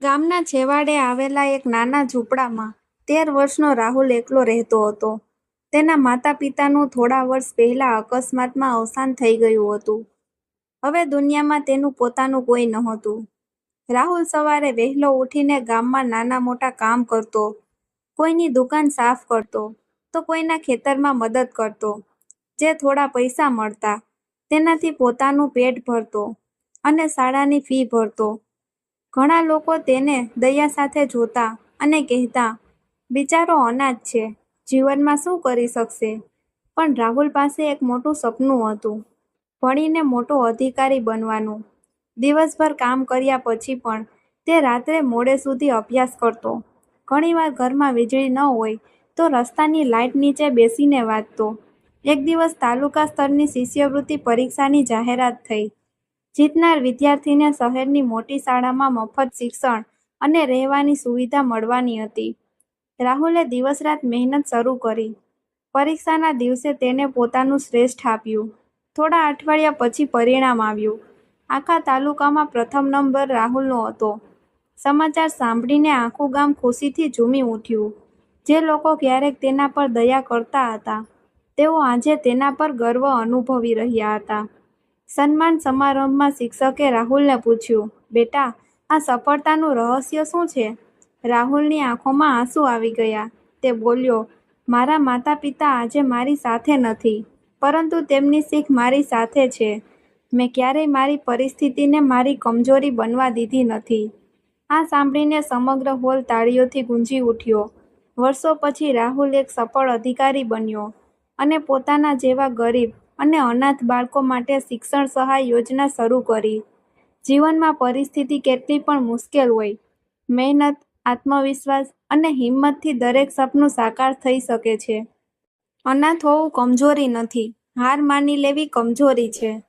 ગામના છેવાડે આવેલા એક નાના ઝૂંપડામાં 13 વર્ષનો રાહુલ એકલો રહેતો હતો. તેના માતા પિતાનું થોડા વર્ષ પહેલા અકસ્માતમાં અવસાન થઈ ગયું હતું. હવે દુનિયામાં તેનું પોતાનું કોઈ નહોતું. રાહુલ સવારે વહેલો ઉઠીને ગામમાં નાના મોટા કામ કરતો, કોઈની દુકાન સાફ કરતો તો કોઈના ખેતરમાં મદદ કરતો. જે થોડા પૈસા મળતા તેનાથી પોતાનું પેટ ભરતો અને શાળાની ફી ભરતો. ઘણા લોકો તેને દયા સાથે જોતા અને કહેતા, બિચારો અનાથ છે, જીવનમાં શું કરી શકશે? પણ રાહુલ પાસે એક મોટું સપનું હતું, ભણીને મોટો અધિકારી બનવાનું. દિવસભર કામ કર્યા પછી પણ તે રાત્રે મોડે સુધી અભ્યાસ કરતો. ઘણીવાર ઘરમાં વીજળી ન હોય તો રસ્તાની લાઇટ નીચે બેસીને વાંચતો. એક દિવસ તાલુકા સ્તરની શિષ્યવૃત્તિ પરીક્ષાની જાહેરાત થઈ. જીતનાર વિદ્યાર્થીને શહેરની મોટી શાળામાં મફત શિક્ષણ અને રહેવાની સુવિધા મળવાની હતી. રાહુલે દિવસ-રાત મહેનત શરૂ કરી. પરીક્ષાના દિવસે તેને પોતાનું શ્રેષ્ઠ આપ્યું. થોડા અઠવાડિયા પછી પરિણામ આવ્યું. આખા તાલુકામાં પ્રથમ નંબર રાહુલનો હતો. સમાચાર સાંભળીને આખું ગામ ખુશીથી ઝૂમી ઉઠ્યું. જે લોકો ક્યારેક તેના પર દયા કરતા હતા, તેઓ આજે તેના પર ગર્વ અનુભવી રહ્યા હતા. સન્માન સમારંભમાં શિક્ષકે રાહુલને પૂછ્યું, બેટા, આ સફળતાનું રહસ્ય શું છે? રાહુલની આંખોમાં આંસુ આવી ગયા. તે બોલ્યો, મારા માતા પિતા આજે મારી સાથે નથી, પરંતુ તેમની શીખ મારી સાથે છે. મેં ક્યારેય મારી પરિસ્થિતિને મારી કમજોરી બનવા દીધી નથી. આ સાંભળીને સમગ્ર હોલ તાળીઓથી ગુંજી ઉઠ્યો. વર્ષો પછી રાહુલ એક સફળ અધિકારી બન્યો અને પોતાના જેવા ગરીબ અને અનાથ બાળકો માટે શિક્ષણ સહાય યોજના શરૂ કરી. જીવનમાં પરિસ્થિતિ કેટલી પણ મુશ્કેલ હોય, મહેનત, આત્મવિશ્વાસ અને હિંમતથી દરેક સપનું સાકાર થઈ શકે છે. અનાથ હોવું કમજોરી નથી, હાર માની લેવી કમજોરી છે.